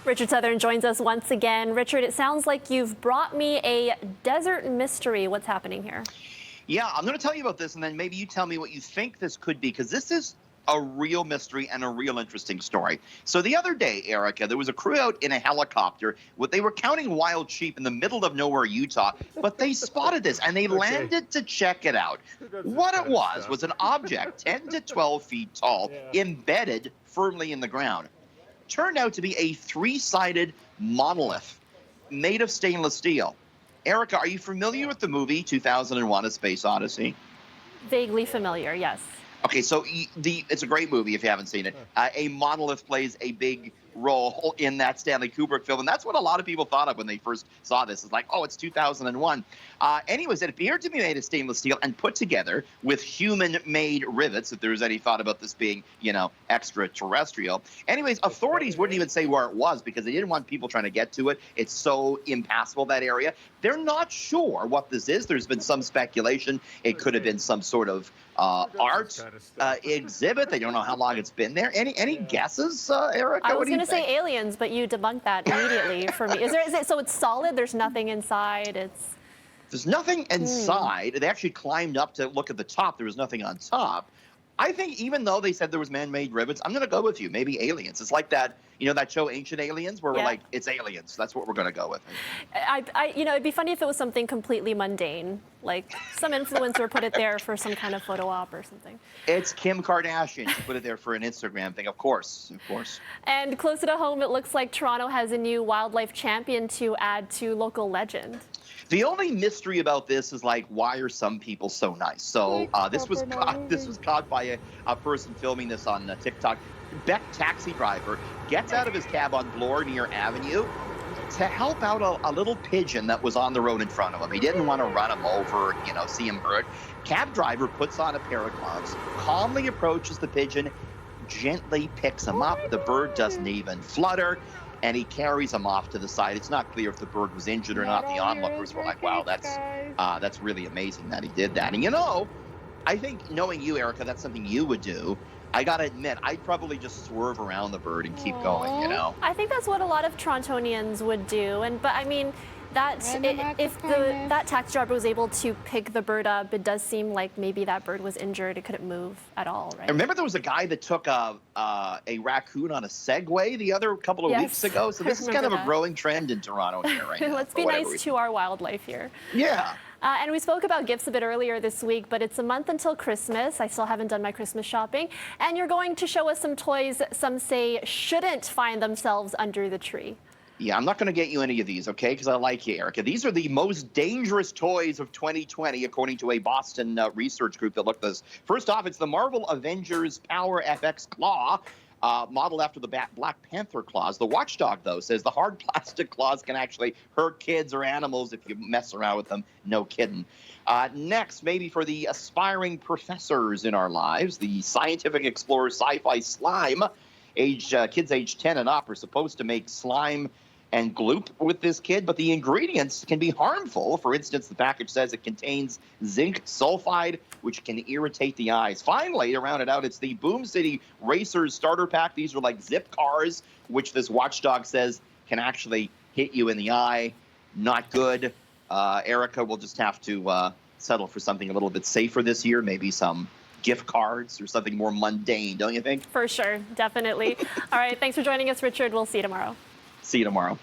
Richard Southern joins us once again. Richard, it sounds like you've brought me a desert mystery. What's happening here? Yeah, I'm going to tell you about this, and then maybe you tell me what you think this could be, because this is a real mystery and a real interesting story. So the other day, Erica, there was a crew out in a helicopter. They were counting wild sheep in the middle of nowhere, Utah, but they spotted this, and they landed to check it out. What it was an object 10 to 12 feet tall, embedded firmly in the ground. Turned out to be a three-sided monolith made of stainless steel. Erica, are you familiar with the movie 2001: A Space Odyssey? Vaguely familiar, yes. Okay, so it's a great movie if you haven't seen it. A monolith plays a big role in that Stanley Kubrick film, and that's what a lot of people thought of when they first saw this. It's like, oh, it's 2001. Anyways, it appeared to be made of stainless steel and put together with human-made rivets, if there was any thought about this being, extraterrestrial. Anyways, authorities wouldn't even say where it was because they didn't want people trying to get to it. It's so impassable, that area. They're not sure what this is. There's been some speculation. It could have been some sort of art exhibit. They don't know how long it's been there. Any guesses, Erica? I was going to say aliens, but you debunked that immediately for me. Is it so it's solid? There's nothing inside. There's nothing inside. They actually climbed up to look at the top. There was nothing on top. I think even though they said there was man-made rivets, I'm going to go with you. Maybe aliens. It's like that, that show Ancient Aliens, where we're like, it's aliens. That's what we're going to go with. It'd be funny if it was something completely mundane, like some influencer put it there for some kind of photo op or something. It's Kim Kardashian. She put it there for an Instagram thing, of course. And closer to home, it looks like Toronto has a new wildlife champion to add to local legend. The only mystery about this is, like, why are some people so nice? So this was caught by a person filming this on TikTok. Beck, taxi driver, gets out of his cab on Bloor-Near Avenue to help out a little pigeon that was on the road in front of him. He didn't want to run him over, see him hurt. Cab driver puts on a pair of gloves, calmly approaches the pigeon, gently picks him up. The bird doesn't even flutter, and he carries him off to the side. It's not clear if the bird was injured or not. The onlookers were like, wow, that's really amazing that he did that. And I think, knowing you, Erica, that's something you would do. I gotta admit, I'd probably just swerve around the bird and keep going, I think that's what a lot of Torontonians would do. But I mean, if that taxi driver was able to pick the bird up, it does seem like maybe that bird was injured. It couldn't move at all, right? I remember there was a guy that took a raccoon on a Segway the other couple of weeks ago. So this is kind of a growing trend in Toronto here right now. Let's be nice to our wildlife here. Yeah. And we spoke about gifts a bit earlier this week, but it's a month until Christmas. I still haven't done my Christmas shopping. And you're going to show us some toys some say shouldn't find themselves under the tree. Yeah, I'm not going to get you any of these, okay, because I like you, Erica. These are the most dangerous toys of 2020, according to a Boston research group that looked at this. First off, it's the Marvel Avengers Power FX Claw, modeled after the Black Panther claws. The watchdog, though, says the hard plastic claws can actually hurt kids or animals if you mess around with them. No kidding. Next, maybe for the aspiring professors in our lives, the Scientific Explorer Sci-Fi Slime. Kids age 10 and up are supposed to make slime and gloop with this kid, but the ingredients can be harmful. For instance, the package says it contains zinc sulfide, which can irritate the eyes. Finally, to round it out, it's the Boom City Racers starter pack. These are like zip cars, which this watchdog says can actually hit you in the eye. Not good. Erica will just have to settle for something a little bit safer this year, maybe some gift cards or something more mundane, don't you think? For sure, definitely. All right, thanks for joining us, Richard. We'll see you tomorrow. See you tomorrow.